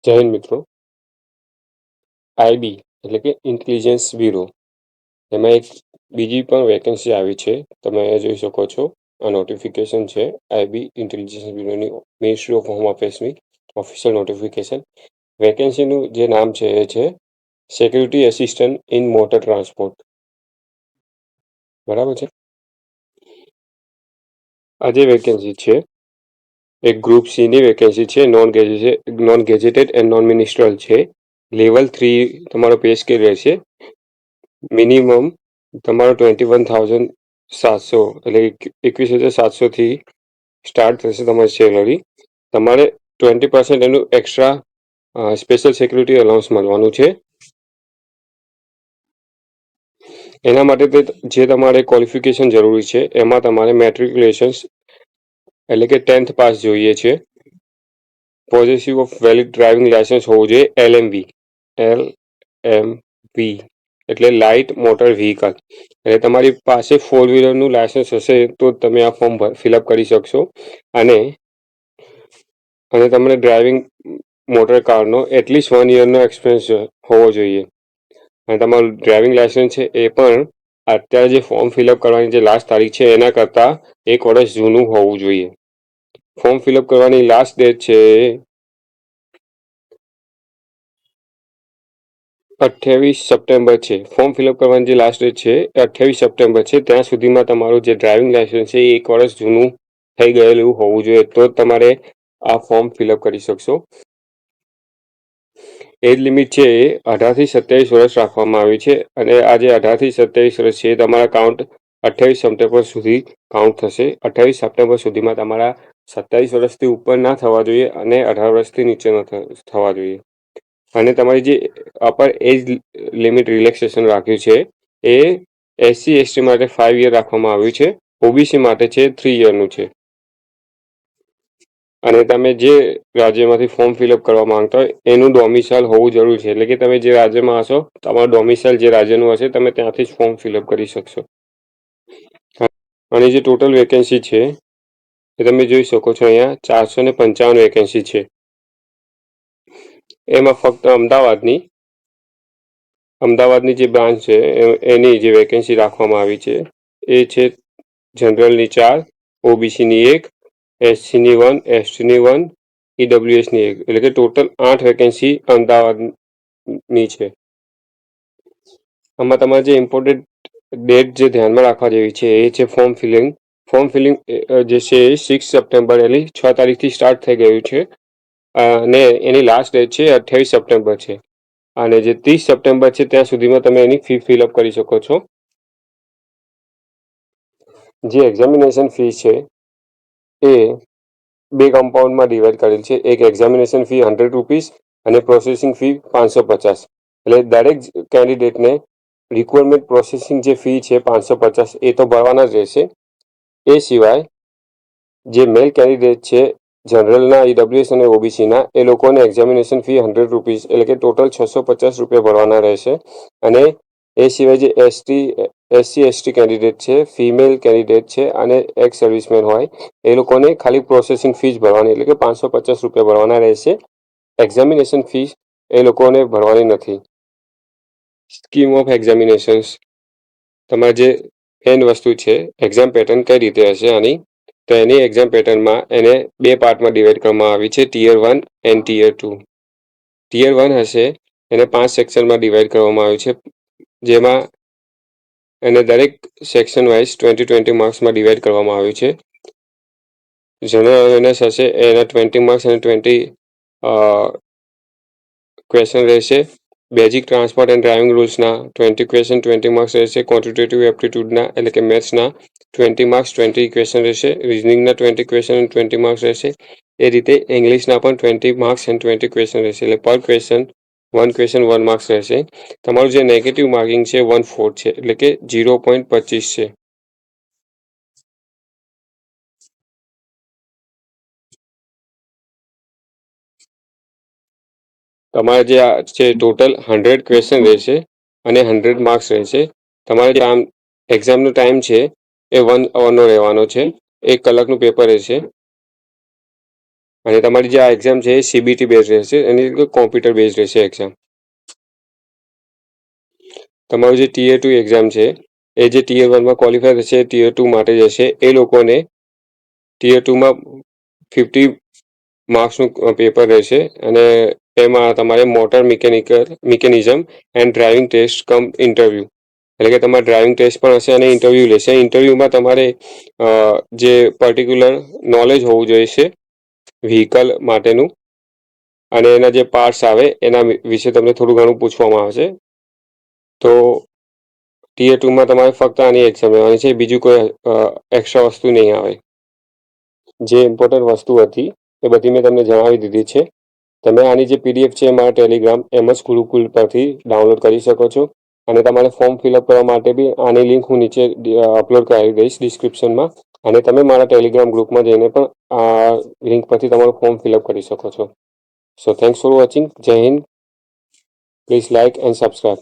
જય હિન્દ મિત્રો. આઈબી એટલે કે ઇન્ટેલિજન્સ બ્યુરો, એમાં એક બીજી પણ વેકેન્સી આવી છે. તમે જોઈ શકો છો, આ નોટિફિકેશન છે આઈબી ઇન્ટેલિજન્સ બ્યુરોની, મિનિસ્ટ્રી ઓફ હોમ અફેર્સની ઓફિશિયલ નોટિફિકેશન. વેકેન્સીનું જે નામ છે એ છે security assistant in motor transport. બરાબર છે. આ જે વેકેન્સી છે એક ગ્રુપ સીની વેકેન્સી છે, નોન ગેજેટેડ એન્ડ નોન મિનિસ્ટ્રલ છે. લેવલ 3 તમારો પે સ્કેલ રહેશે. મિનિમમ તમારો 21,700 એટલે 21,700થી સ્ટાર્ટ થશે તમારી સેલરી. તમારે 20% એનું એક્સ્ટ્રા સ્પેશિયલ સિક્યુરિટી અલાઉન્સ મળવાનું છે. એના માટે જે તમારે ક્વોલિફિકેશન જરૂરી છે એમાં તમારે મેટ્રિક્યુલેશન્સ એટલે કે 10th પાસ જોઈએ છે. Possessive of valid driving licence હોવું જોઈએ, LMV એટલે લાઇટ મોટર વ્હીકલ. એટલે તમારી પાસે 4 વ્હીલરનું લાયસન્સ હશે તો તમે આ ફોર્મ ફિલઅપ કરી શકશો. અને તમને ડ્રાઇવિંગ મોટર કારનો એટલીસ્ટ 1 યરનો એક્સપિરિયન્સ હોવો જોઈએ. અને તમારું ડ્રાઇવિંગ લાયસન્સ છે એ પણ અત્યારે જે ફોર્મ ફિલઅપ કરવાની જે લાસ્ટ તારીખ છે એના કરતાં 1 વર્ષ જૂનું હોવું જોઈએ. ફોર્મ ફિલઅપ કરવાની લાસ્ટ ડેટ છે 28 સપ્ટેમ્બર છે. ફોર્મ ફિલઅપ કરવાની જે લાસ્ટ ડેટ છે એ 28 સપ્ટેમ્બર છે. ત્યાં સુધીમાં તમારું જે ડ્રાઇવિંગ લાયસન્સ છે એ 1 વર્ષ જૂનું થઈ ગયેલું હોવું જોઈએ, તો જ તમારે આ ફોર્મ ફિલઅપ કરી શકશો. એજ લિમિટ છે એ 18થી 27 વર્ષ રાખવામાં આવી છે. અને આ જે 18થી 27 વર્ષ છે તમારા કાઉન્ટ 28 સપ્ટેમ્બર સુધી કાઉન્ટ થશે. 28 સપ્ટેમ્બર સુધીમાં તમારા 27 વર્ષથી ઉપર ના થવા જોઈએ અને 18 વર્ષથી નીચે ન થવા જોઈએ. અને તમારી જે અપર એજ લિમિટ રિલેક્સેશન રાખ્યું છે એ SC/ST માટે 5 યર રાખવામાં આવ્યું છે. ઓબીસી માટે છે 3 યરનું છે. અને તમે જે રાજ્યમાંથી ફોર્મ ફિલઅપ કરવા માંગતા હોય એનું ડોમિસાઇલ હોવું જરૂરી છે. એટલે કે તમે જે રાજ્યમાં હશો તમારું ડોમિસાઇલ જે રાજ્યનું હશે તમે ત્યાંથી જ ફોર્મ ફિલઅપ કરી શકશો. અને જે ટોટલ વેકેન્સી છે એ તમે જોઈ શકો છો, અહીંયા 455 વેકેન્સી છે. એમાં ફક્ત અમદાવાદની જે બ્રાન્ચ છે એની જે વેકેન્સી રાખવામાં આવી છે એ છે જનરલની 4, ઓબીસીની 1, SCની 1, STની 1, EWSની 1, એટલે કે ટોટલ 8 વેકેન્સી અમદાવાદની છે. આમાં તમારે જે ઇમ્પોર્ટન્ટ ડેટ જે ધ્યાનમાં રાખવા જેવી છે એ છે ફોર્મ ફિલિંગ જે છે એ 6 સપ્ટેમ્બર એટલે 6 તારીખથી સ્ટાર્ટ થઈ ગયું છે. અને એની લાસ્ટ ડેટ છે 28 સપ્ટેમ્બર છે. અને જે 30 સપ્ટેમ્બર છે ત્યાં સુધીમાં તમે એની ફી ફિલઅપ કરી શકો છો. જે એક્ઝામિનેશન ફી છે એ 2 કમ્પાઉન્ડમાં ડિવાઈડ કરેલ છે. એક એક્ઝામિનેશન ફી ₹100 અને પ્રોસેસિંગ ફી 550. એટલે દરેક કેન્ડિડેટને રિક્વાયરમેન્ટ પ્રોસેસિંગ જે ફી છે 550 એ તો ભરવાના જ રહેશે. એ સિવાય જે મેલ કેન્ડિડેટ છે જનરલના, EWS અને ઓબીસીના, એ લોકોને એક્ઝામિનેશન ફી ₹100 એટલે કે ટોટલ ₹650 ભરવાના રહેશે. અને એ સિવાય જે SC/ST કેન્ડિડેટ છે, ફિમેલ કેન્ડિડેટ છે અને એક્સ સર્વિસમેન હોય એ લોકોને ખાલી પ્રોસેસિંગ ફીસ ભરવાની એટલે કે ₹550 ભરવાના રહેશે. એક્ઝામિનેશન ફીસ એ લોકોને ભરવાની નથી. સ્કીમ ઓફ એક્ઝામિનેશન્સ, તમારે જે મેઇન વસ્તુ છે એક્ઝામ પેટર્ન કઈ રીતે હશે આની, તો એની એક્ઝામ પેટર્નમાં એને 2 પાર્ટમાં ડિવાઈડ કરવામાં આવી છે, Tier 1 એન્ડ Tier 2. Tier 1 હશે એને 5 સેક્શનમાં ડિવાઈડ કરવામાં આવ્યું છે, જેમાં એને દરેક સેક્શન વાઇઝ 20 માર્ક્સમાં ડિવાઈડ કરવામાં આવ્યું છે. જનરલ અવેરનેસ હશે એના 20 માર્ક્સ અને 20 ક્વેશ્ચન રહેશે. બેઝિક ટ્રાન્સપોર્ટ એન્ડ ડ્રાઇવિંગ રૂલ્સના 20 ક્વેશ્ચન 20 માર્ક્સ રહેશે. ક્વોન્ટિટેટિવ એપ્ટિટ્યૂડના એટલે કે મેથ્સના 20 માર્ક્સ 20 ક્વેશ્ચન રહેશે. રિઝનિંગના 20 ક્વેશ્ચન અને 20 માર્ક્સ રહેશે. એ રીતે ઇંગ્લિશના પણ 20 માર્ક્સ એન્ડ 20 ક્વેશ્ચન રહેશે. એટલે પર ક્વેશ્ચન 1 ક્વેશ્ચન 1 માર્ક્સ રહેશે. તમારું જે નેગેટિવ માર્કિંગ છે 1/4 છે, એટલે કે 0.25 છે. તમારે જે આ છે ટોટલ 100 ક્વેશ્ચન રહેશે અને 100 માર્ક્સ રહેશે. તમારે જે આમ એક્ઝામનો ટાઈમ છે એ 1 અવરનો રહેવાનો છે. 1 કલાકનું પેપર રહેશે. અને તમારી જે આ એક્ઝામ છે એ CBT બેઝ રહેશે, એની કોમ્પ્યુટર બેઝ રહેશે એક્ઝામ. તમારું જે Tier 2 એક્ઝામ છે એ જે Tier 1 માં ક્વોલિફાય થશે Tier 2 માટે જશે, એ લોકોને Tier 2 માં 50 માર્ક્સનું પેપર રહેશે અને એમાં તમારે motor mechanism and driving test cum interview, એટલે કે તમારે ડ્રાઇવિંગ ટેસ્ટ પણ હશે અને ઇન્ટરવ્યૂ લેશે. ઇન્ટરવ્યૂમાં તમારે જે પર્ટિક્યુલર નોલેજ હોવું જોઈએ છે વ્હીકલ માટેનું, અને એના જે પાર્ટ્સ આવે એના વિશે તમને થોડું ઘણું પૂછવામાં આવશે. તો Tier 2 માં તમારે ફક્ત આની એક્ઝામ લેવાની છે, બીજું કોઈ એક્સ્ટ્રા વસ્તુ નહીં આવે. જે ઇમ્પોર્ટન્ટ વસ્તુ હતી એ બધી મેં તમને જણાવી દીધી છે. તમે આની જે PDF છે મારા ટેલિગ્રામ MS ગુરુકુલ પરથી ડાઉનલોડ કરી શકો છો, અને તમારે ફોર્મ ફિલઅપ કરવા માટે બી આની લિંક હું નીચે અપલોડ કરી દઈશ ડિસ્ક્રિપ્શનમાં, અને તમે મારા ટેલિગ્રામ ગ્રુપમાં જઈને પણ આ લિંક પરથી તમારું ફોર્મ ફિલઅપ કરી શકો છો. So thanks for watching. Jai Hind. Please like and subscribe.